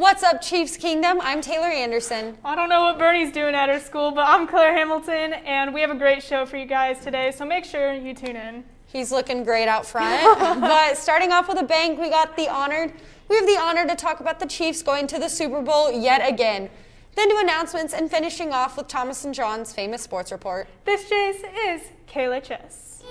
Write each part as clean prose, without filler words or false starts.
What's up, Chiefs Kingdom? I'm Taylor Anderson. I don't know what Bernie's doing at her school, but I'm Claire Hamilton, and we have a great show for you guys today, so make sure you tune in. He's looking great out front. But starting off with a bang, we have the honor to talk about the Chiefs going to the Super Bowl yet again. Then to announcements and finishing off with Thomas and John's famous sports report. This, Jace, is KLHS.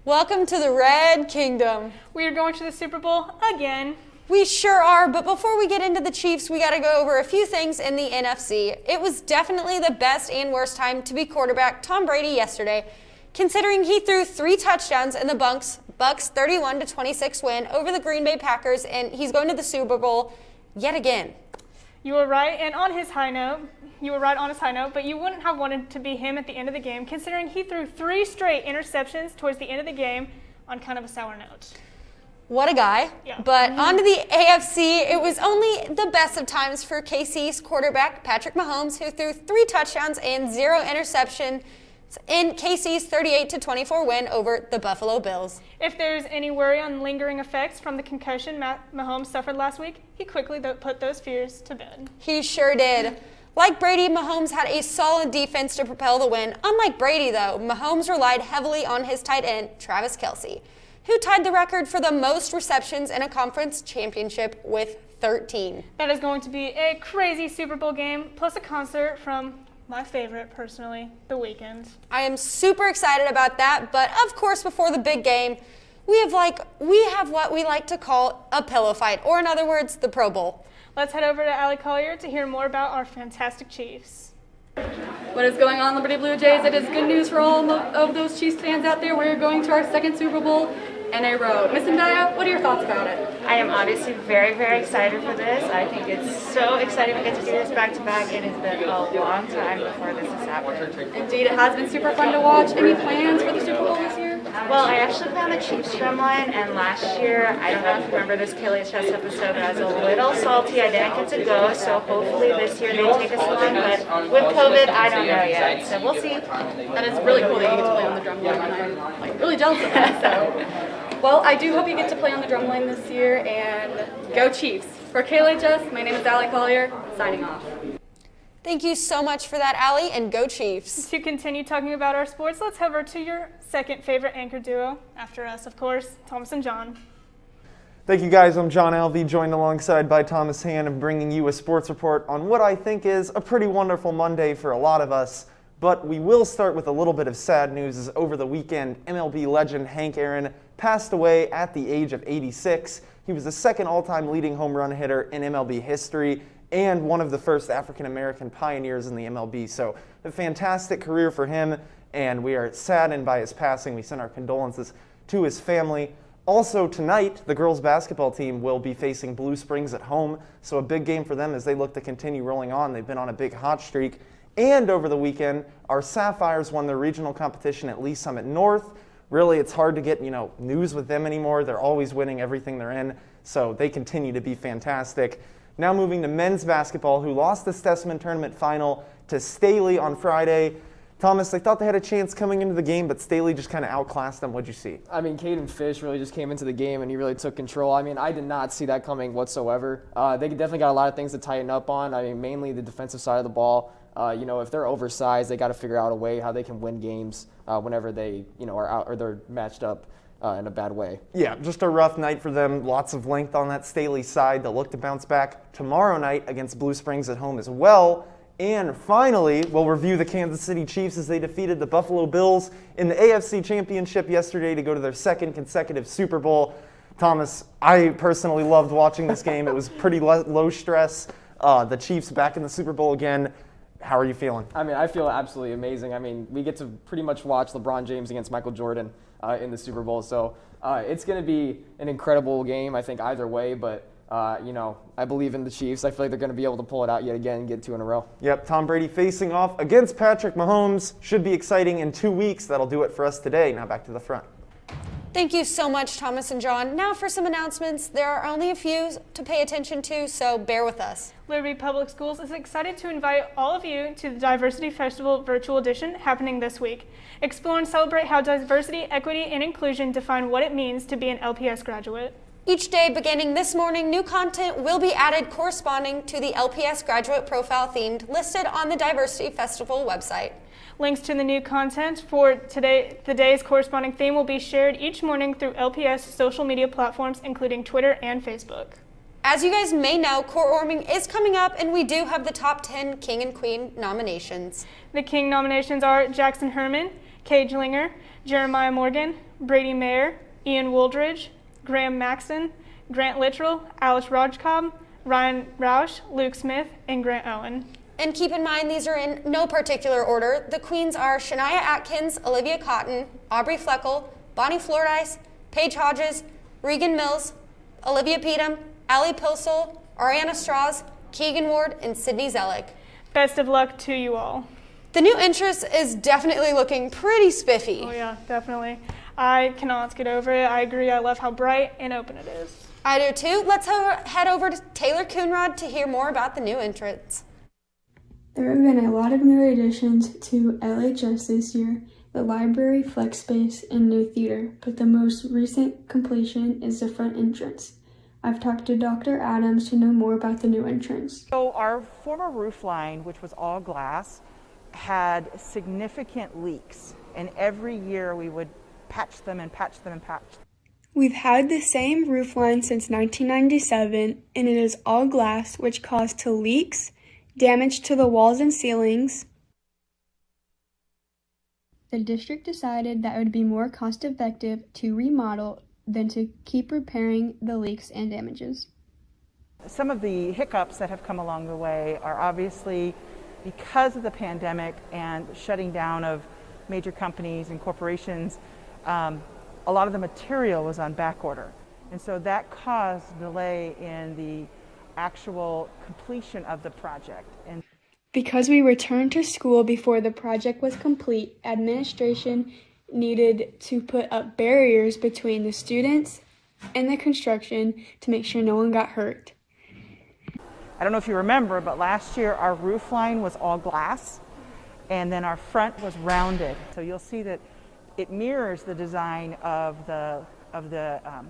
Welcome to the Red Kingdom. We are going to the Super Bowl again. We sure are, but before we get into the Chiefs, we got to go over a few things in the NFC. It was definitely the best and worst time to be quarterback Tom Brady yesterday, considering he threw 3 touchdowns in the Bucs 31-26 win over the Green Bay Packers, and he's going to the Super Bowl yet again. You were right, and on his high note, but you wouldn't have wanted to be him at the end of the game, considering he threw 3 straight interceptions towards the end of the game on kind of a sour note. What a guy. Yeah. But on to the AFC, it was only the best of times for KC's quarterback, Patrick Mahomes, who threw 3 touchdowns and 0 interception in KC's 38-24 win over the Buffalo Bills. If there's any worry on lingering effects from the concussion Mahomes suffered last week, he quickly put those fears to bed. He sure did. Like Brady, Mahomes had a solid defense to propel the win. Unlike Brady, though, Mahomes relied heavily on his tight end, Travis Kelce, who tied the record for the most receptions in a conference championship with 13. That is going to be a crazy Super Bowl game, plus a concert from my favorite, personally, The Weeknd. I am super excited about that, but of course, before the big game, we have what we like to call a pillow fight, or in other words, the Pro Bowl. Let's head over to Allie Collier to hear more about our fantastic Chiefs. What is going on, Liberty Blue Jays? It is good news for all of those Chiefs fans out there. We're going to our second Super Bowl in a row. Miss Ndaya, what are your thoughts about it? I am obviously very, very excited for this. I think it's so exciting to get to do this back-to-back. It has been a long time before this has happened. Indeed, it has been super fun to watch. Any plans for the Super Bowl this year? Well, I actually play on the Chiefs drum line, and last year, I don't know if you remember this KLHS episode, but I was a little salty. I didn't get to go, so hopefully this year they take us along. But with COVID, I don't know yet, so we'll see. That is really cool that you get to play on the drum line, and I'm really jealous of that. So, well, I do hope you get to play on the drum line this year, and go Chiefs. For KLHS, my name is Allie Collier, signing off. Thank you so much for that, Allie, and go Chiefs. To continue talking about our sports, let's head over to your second favorite anchor duo, after us, of course, Thomas and John. Thank you guys, I'm John Alvey, joined alongside by Thomas Hand, bringing you a sports report on what I think is a pretty wonderful Monday for a lot of us. But we will start with a little bit of sad news, as over the weekend, MLB legend Hank Aaron passed away at the age of 86. He was the second all-time leading home run hitter in MLB history and one of the first African-American pioneers in the MLB. So a fantastic career for him, and we are saddened by his passing. We send our condolences to his family. Also tonight, the girls basketball team will be facing Blue Springs at home, so a big game for them as they look to continue rolling on. They've been on a big hot streak. And over the weekend, our Sapphires won their regional competition at Lee Summit North. Really, it's hard to get, news with them anymore. They're always winning everything they're in, so they continue to be fantastic. Now moving to men's basketball, who lost the Stessman Tournament final to Staley on Friday. Thomas, they thought they had a chance coming into the game, but Staley just kind of outclassed them. What'd you see? I mean, Caden Fish really just came into the game, and he really took control. I mean, I did not see that coming whatsoever. They definitely got a lot of things to tighten up on. I mean, mainly the defensive side of the ball. If they're oversized, they got to figure out a way how they can win games whenever they, are out or they're matched up in a bad way. Yeah, just a rough night for them. Lots of length on that Staley side. They'll look to bounce back tomorrow night against Blue Springs at home as well. And finally, we'll review the Kansas City Chiefs as they defeated the Buffalo Bills in the AFC Championship yesterday to go to their second consecutive Super Bowl. Thomas, I personally loved watching this game. It was pretty low stress. The Chiefs back in the Super Bowl again. How are you feeling? I mean, I feel absolutely amazing. I mean, we get to pretty much watch LeBron James against Michael Jordan in the Super Bowl. So it's going to be an incredible game, I think, either way. But I believe in the Chiefs. I feel like they're going to be able to pull it out yet again and get 2 in a row. Yep, Tom Brady facing off against Patrick Mahomes. Should be exciting in 2 weeks. That'll do it for us today. Now back to the front. Thank you so much, Thomas and John. Now for some announcements. There are only a few to pay attention to, so bear with us. Liberty Public Schools is excited to invite all of you to the Diversity Festival Virtual Edition happening this week. Explore and celebrate how diversity, equity, and inclusion define what it means to be an LPS graduate. Each day beginning this morning, new content will be added corresponding to the LPS graduate profile themed listed on the Diversity Festival website. Links to the new content for the day's corresponding theme will be shared each morning through LPS social media platforms, including Twitter and Facebook. As you guys may know, court warming is coming up, and we do have the top 10 King and Queen nominations. The King nominations are Jackson Herman, Cage Linger, Jeremiah Morgan, Brady Mayer, Ian Wooldridge, Graham Maxton, Grant Littrell, Alice Rajcobb, Ryan Roush, Luke Smith, and Grant Owen. And keep in mind, these are in no particular order. The queens are Shania Atkins, Olivia Cotton, Aubrey Fleckel, Bonnie Flordice, Paige Hodges, Regan Mills, Olivia Peetum, Allie Pilsel, Ariana Strauss, Keegan Ward, and Sydney Zellick. Best of luck to you all. The new entrance is definitely looking pretty spiffy. Oh yeah, definitely. I cannot get over it. I agree. I love how bright and open it is. I do too. Let's head over to Taylor Coonrod to hear more about the new entrance. There have been a lot of new additions to LHS this year, the library, flex space, and new theater, but the most recent completion is the front entrance. I've talked to Dr. Adams to know more about the new entrance. So our former roof line, which was all glass, had significant leaks, and every year we would patch them and patch them and patch them. We've had the same roof line since 1997, and it is all glass, which caused to leaks, damage to the walls and ceilings. The district decided that it would be more cost-effective to remodel than to keep repairing the leaks and damages. Some of the hiccups that have come along the way are obviously because of the pandemic and shutting down of major companies and corporations. A lot of the material was on back order, and so that caused delay in the actual completion of the project. And because we returned to school before the project was complete, administration needed to put up barriers between the students and the construction to make sure no one got hurt. I don't know if you remember, but last year our roof line was all glass, and then our front was rounded. So you'll see that it mirrors the design of the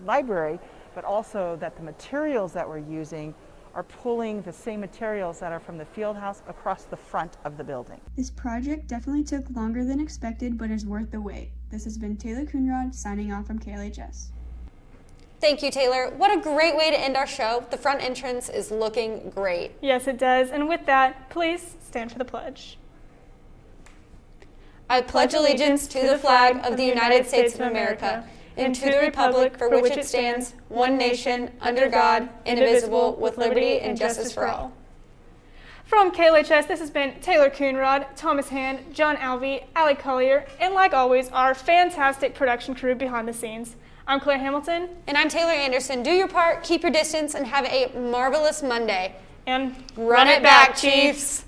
library, but also that the materials that we're using are pulling the same materials that are from the field house across the front of the building. This project definitely took longer than expected, but is worth the wait. This has been Taylor Coonrod signing off from KLHS. Thank you, Taylor. What a great way to end our show. The front entrance is looking great. Yes, it does. And with that, please stand for the pledge. I pledge allegiance to the flag of the United States of America and to the republic for which it stands, one nation, under God, indivisible, with liberty and justice for all. From KLHS, this has been Taylor Coonrod, Thomas Hand, John Alvey, Allie Collier, and like always, our fantastic production crew behind the scenes. I'm Claire Hamilton. And I'm Taylor Anderson. Do your part, keep your distance, and have a marvelous Monday. And run it back, Chiefs!